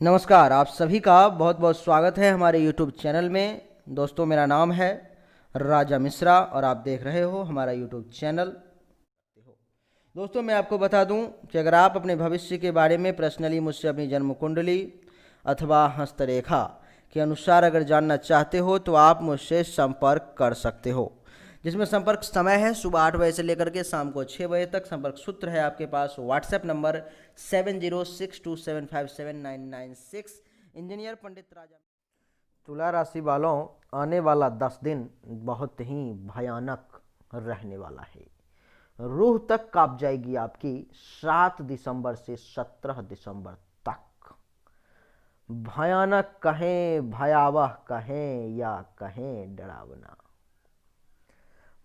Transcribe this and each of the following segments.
नमस्कार, आप सभी का बहुत बहुत स्वागत है हमारे YouTube चैनल में। दोस्तों, मेरा नाम है राजा मिश्रा और आप देख रहे हो हमारा YouTube चैनल। दोस्तों, मैं आपको बता दूं कि अगर आप अपने भविष्य के बारे में पर्सनली मुझसे अपनी जन्म कुंडली अथवा हस्तरेखा के अनुसार अगर जानना चाहते हो तो आप मुझसे संपर्क कर सकते हो, जिसमें संपर्क समय है सुबह 8 बजे से लेकर के शाम को 6 बजे तक। संपर्क सूत्र है आपके पास व्हाट्सएप नंबर 7062757996। इंजीनियर पंडित राजा। तुला राशि वालों, आने वाला 10 दिन बहुत ही भयानक रहने वाला है। रूह तक कांप जाएगी आपकी 7 दिसंबर से 17 दिसंबर तक। भयानक कहें, भयावह कहें या कहें डरावना,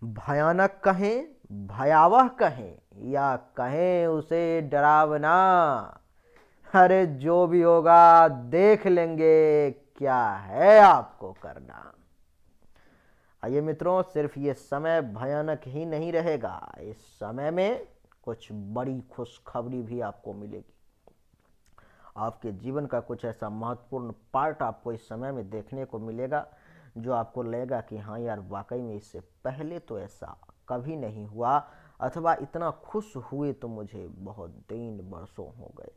भयानक कहें, भयावह कहें या कहें उसे डरावना, अरे जो भी होगा देख लेंगे, क्या है आपको करना। आइए मित्रों, सिर्फ ये समय भयानक ही नहीं रहेगा, इस समय में कुछ बड़ी खुशखबरी भी आपको मिलेगी। आपके जीवन का कुछ ऐसा महत्वपूर्ण पार्ट आपको इस समय में देखने को मिलेगा जो आपको लगेगा कि हाँ यार, वाकई में इससे पहले तो ऐसा कभी नहीं हुआ, अथवा इतना खुश हुए तो मुझे बहुत दिन बरसों हो गए।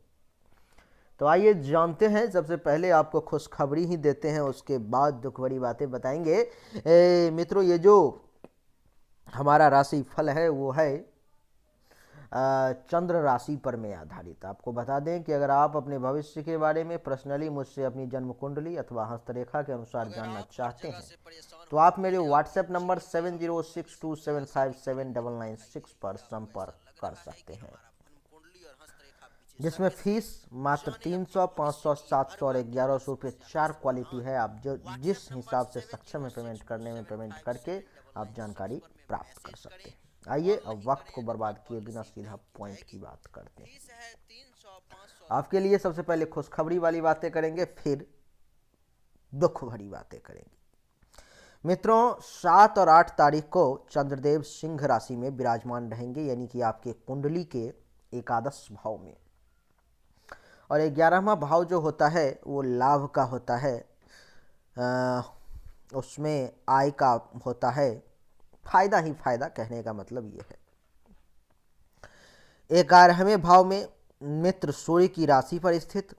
तो आइए जानते हैं। सबसे पहले आपको खुशखबरी ही देते हैं, उसके बाद दुख भरी बातें बताएंगे। मित्रों, ये जो हमारा राशि फल है वो है चंद्र राशि पर में आधारित। आपको बता दें कि अगर आप अपने भविष्य के बारे में पर्सनली मुझसे अपनी जन्म कुंडली अथवा हस्तरेखा के अनुसार जानना चाहते हैं तो आप मेरे व्हाट्सएप नंबर 7062757996 पर संपर्क कर सकते हैं, जिसमें फीस मात्र 300, 500, 700 और 1100 रुपये 4 क्वालिटी है। आप जो जिस हिसाब से सक्षम है पेमेंट करने में, पेमेंट करके आप जानकारी प्राप्त कर सकते हैं। आइए अब वक्त को बर्बाद किए बिना सीधा पॉइंट की बात करते हैं। आपके लिए सबसे पहले खुशखबरी वाली बातें करेंगे, फिर दुख भरी बातें करेंगे। मित्रों, 7 और 8 तारीख को चंद्रदेव सिंह राशि में विराजमान रहेंगे, यानी कि आपके कुंडली के एकादश भाव में। और 11वां भाव जो होता है वो लाभ का होता है, उसमें आय का होता है। फायदा ही फायदा, कहने का मतलब ये है। 11वें भाव में मित्र सूर्य की राशि पर स्थित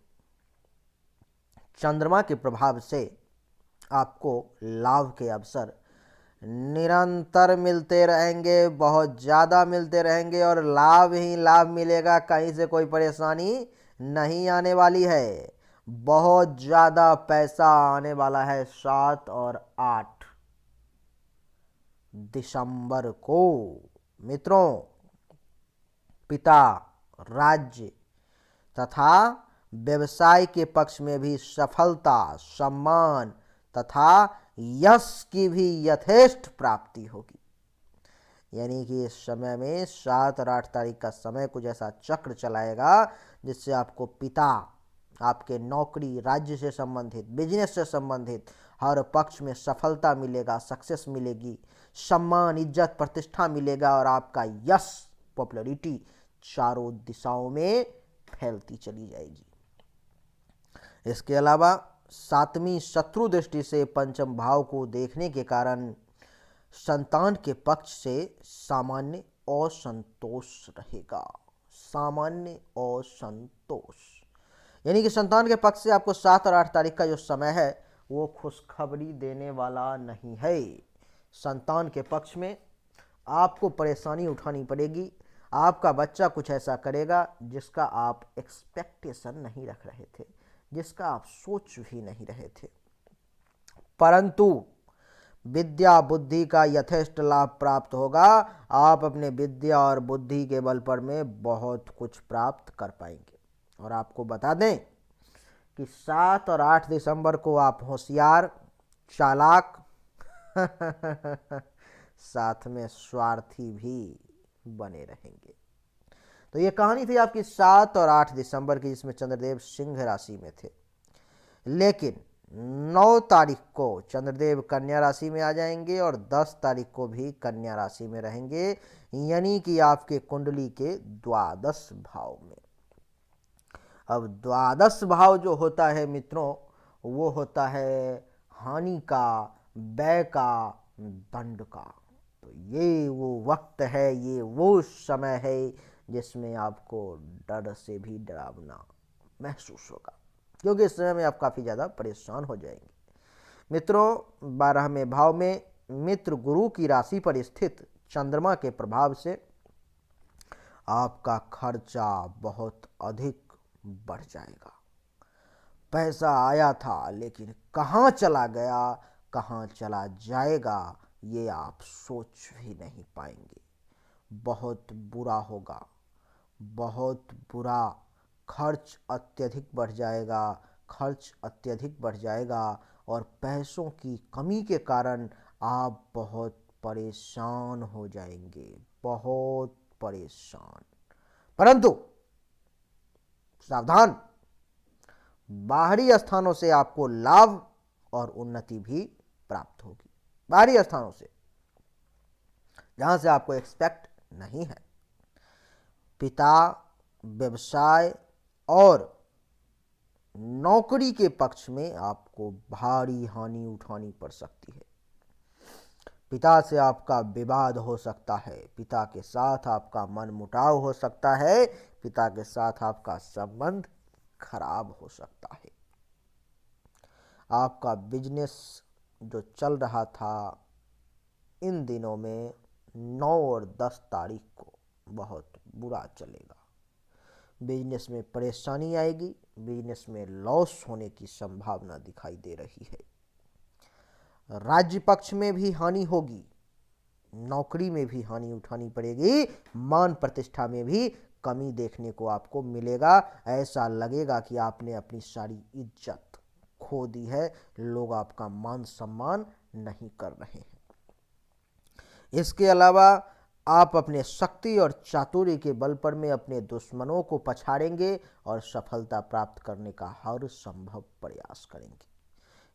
चंद्रमा के प्रभाव से आपको लाभ के अवसर निरंतर मिलते रहेंगे, बहुत ज़्यादा मिलते रहेंगे और लाभ ही लाभ मिलेगा। कहीं से कोई परेशानी नहीं आने वाली है, बहुत ज़्यादा पैसा आने वाला है 7 और 8 दिसंबर को। मित्रों, पिता, राज्य तथा व्यवसाय के पक्ष में भी सफलता, सम्मान तथा यश की भी यथेष्ट प्राप्ति होगी। यानी कि इस समय में 7 और 8 तारीख का समय कुछ ऐसा चक्र चलाएगा जिससे आपको पिता, आपके नौकरी, राज्य से संबंधित, बिजनेस से संबंधित हर पक्ष में सफलता मिलेगा, सक्सेस मिलेगी, सम्मान, इज्जत, प्रतिष्ठा मिलेगा और आपका यश, पॉपुलैरिटी चारों दिशाओं में फैलती चली जाएगी। इसके अलावा 7वीं शत्रु दृष्टि से पंचम भाव को देखने के कारण संतान के पक्ष से सामान्य असंतोष रहेगा। सामान्य असंतोष यानी कि संतान के पक्ष से आपको 7 और 8 तारीख का जो समय है वो खुशखबरी देने वाला नहीं है। संतान के पक्ष में आपको परेशानी उठानी पड़ेगी। आपका बच्चा कुछ ऐसा करेगा जिसका आप एक्सपेक्टेशन नहीं रख रहे थे, जिसका आप सोच भी नहीं रहे थे, परंतु विद्या बुद्धि का यथेष्ट लाभ प्राप्त होगा। आप अपने विद्या और बुद्धि के बल पर में बहुत कुछ प्राप्त कर पाएंगे। और आपको बता दें कि 7 और 8 दिसंबर को आप होशियार, चालाक साथ में स्वार्थी भी बने रहेंगे। तो ये कहानी थी आपकी 7 और 8 दिसंबर की, जिसमें चंद्रदेव सिंह राशि में थे। लेकिन 9 तारीख को चंद्रदेव कन्या राशि में आ जाएंगे और 10 तारीख को भी कन्या राशि में रहेंगे, यानी कि आपके कुंडली के द्वादश भाव में। अब द्वादश भाव जो होता है मित्रों, वो होता है हानि का, व्यय का, दंड का। तो ये वो वक्त है, ये वो समय है जिसमें आपको डर से भी डरावना महसूस होगा, क्योंकि इस समय में आप काफ़ी ज़्यादा परेशान हो जाएंगे। मित्रों, 12वें भाव में मित्र गुरु की राशि पर स्थित चंद्रमा के प्रभाव से आपका खर्चा बहुत अधिक बढ़ जाएगा। पैसा आया था लेकिन कहाँ चला गया, कहाँ चला जाएगा, ये आप सोच भी नहीं पाएंगे। बहुत बुरा होगा, बहुत बुरा। खर्च अत्यधिक बढ़ जाएगा, खर्च अत्यधिक बढ़ जाएगा और पैसों की कमी के कारण आप बहुत परेशान हो जाएंगे, बहुत परेशान। परंतु सावधान, बाहरी स्थानों से आपको लाभ और उन्नति भी प्राप्त होगी। बाहरी स्थानों से जहां से आपको एक्सपेक्ट नहीं है। पिता, व्यवसाय और नौकरी के पक्ष में आपको भारी हानि उठानी पड़ सकती है। पिता से आपका विवाद हो सकता है, पिता के साथ आपका मनमुटाव हो सकता है, पिता के साथ आपका संबंध खराब हो सकता है। आपका बिजनेस जो चल रहा था इन दिनों में 9 और 10 तारीख को बहुत बुरा चलेगा। बिजनेस में परेशानी आएगी, बिजनेस में लॉस होने की संभावना दिखाई दे रही है। राज्य पक्ष में भी हानि होगी, नौकरी में भी हानि उठानी पड़ेगी, मान प्रतिष्ठा में भी कमी देखने को आपको मिलेगा। ऐसा लगेगा कि आपने अपनी सारी इज्जत खो दी है, लोग आपका मान सम्मान नहीं कर रहे हैं। इसके अलावा आप अपने शक्ति और चातुर्य के बल पर में अपने दुश्मनों को पछाड़ेंगे और सफलता प्राप्त करने का हर संभव प्रयास करेंगे।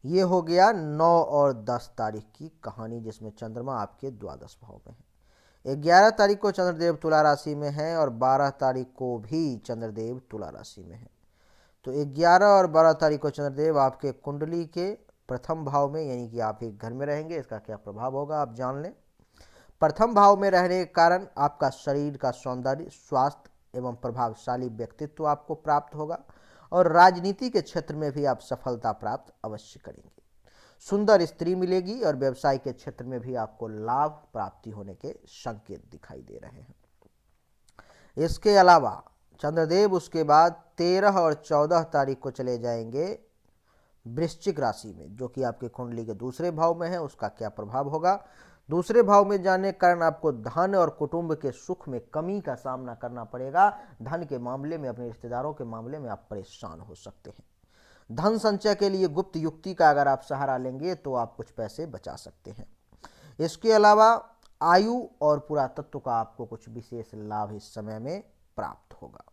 ये हो गया 9 और 10 तारीख की कहानी, जिसमें चंद्रमा आपके द्वादश भाव में है। 11 तारीख को चंद्रदेव तुला राशि में है और 12 तारीख को भी चंद्रदेव तुला राशि में है। तो 11 और 12 तारीख को चंद्रदेव आपके कुंडली के प्रथम भाव में, यानी कि आप एक घर में रहेंगे। इसका क्या प्रभाव होगा आप जान लें। प्रथम भाव में रहने के कारण आपका शरीर का सौंदर्य, स्वास्थ्य एवं प्रभावशाली व्यक्तित्व आपको प्राप्त होगा और राजनीति के क्षेत्र में भी आप सफलता प्राप्त अवश्य करेंगे। सुंदर स्त्री मिलेगी और व्यवसाय के क्षेत्र में भी आपको लाभ प्राप्ति होने के संकेत दिखाई दे रहे हैं। इसके अलावा चंद्रदेव उसके बाद 13 और 14 तारीख को चले जाएंगे वृश्चिक राशि में, जो कि आपके कुंडली के दूसरे भाव में है। उसका क्या प्रभाव होगा। दूसरे भाव में जाने के कारण आपको धन और कुटुंब के सुख में कमी का सामना करना पड़ेगा। धन के मामले में, अपने रिश्तेदारों के मामले में आप परेशान हो सकते हैं। धन संचय के लिए गुप्त युक्ति का अगर आप सहारा लेंगे तो आप कुछ पैसे बचा सकते हैं। इसके अलावा आयु और पुरातत्व का आपको कुछ विशेष लाभ इस समय में प्राप्त होगा।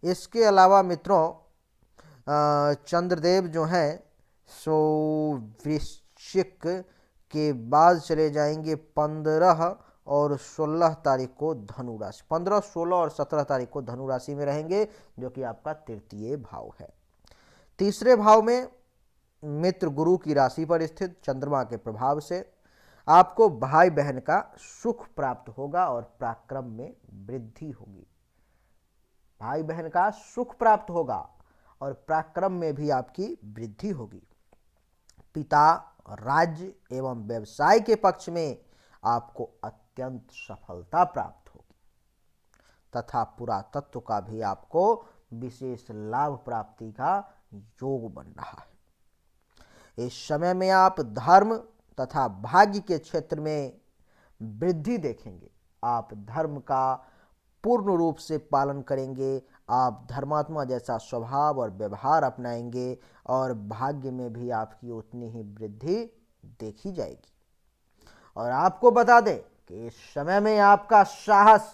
इसके अलावा मित्रों, चंद्रदेव जो हैं सो वृश्चिक के बाद चले जाएंगे 15 और 16 तारीख को धनु राशि। 15, 16 और 17 तारीख को धनु राशि में रहेंगे, जो कि आपका तृतीय भाव है। तीसरे भाव में मित्र गुरु की राशि पर स्थित चंद्रमा के प्रभाव से आपको भाई बहन का सुख प्राप्त होगा और पराक्रम में वृद्धि होगी। भाई बहन का सुख प्राप्त होगा और पराक्रम में भी आपकी वृद्धि होगी। पिता, राज्य एवं व्यवसाय के पक्ष में आपको अत्यंत सफलता प्राप्त होगी तथा पुरातत्व का भी आपको विशेष लाभ प्राप्ति का योग बन रहा है। इस समय में आप धर्म तथा भाग्य के क्षेत्र में वृद्धि देखेंगे। आप धर्म का पूर्ण रूप से पालन करेंगे, आप धर्मात्मा जैसा स्वभाव और व्यवहार अपनाएंगे और भाग्य में भी आपकी उतनी ही वृद्धि देखी जाएगी। और आपको बता दें कि इस समय में आपका साहस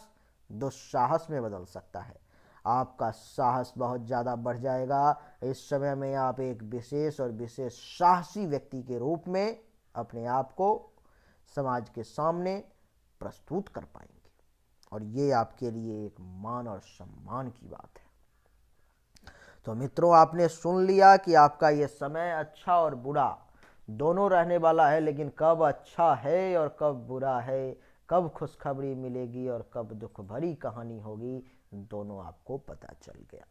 दुस्साहस में बदल सकता है। आपका साहस बहुत ज़्यादा बढ़ जाएगा। इस समय में आप एक विशेष और विशेष साहसी व्यक्ति के रूप में अपने आप को समाज के सामने प्रस्तुत कर पाएंगे और ये आपके लिए एक मान और सम्मान की बात है। तो मित्रों, आपने सुन लिया कि आपका ये समय अच्छा और बुरा दोनों रहने वाला है, लेकिन कब अच्छा है और कब बुरा है, कब खुशखबरी मिलेगी और कब दुख भरी कहानी होगी, दोनों आपको पता चल गया।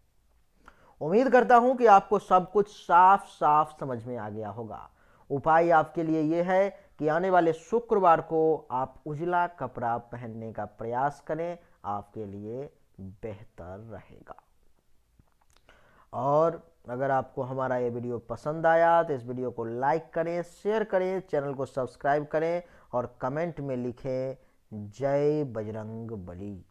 उम्मीद करता हूं कि आपको सब कुछ साफ साफ समझ में आ गया होगा। उपाय आपके लिए यह है कि आने वाले शुक्रवार को आप उजला कपड़ा पहनने का प्रयास करें, आपके लिए बेहतर रहेगा। और अगर आपको हमारा ये वीडियो पसंद आया तो इस वीडियो को लाइक करें, शेयर करें, चैनल को सब्सक्राइब करें और कमेंट में लिखें जय बजरंग बली।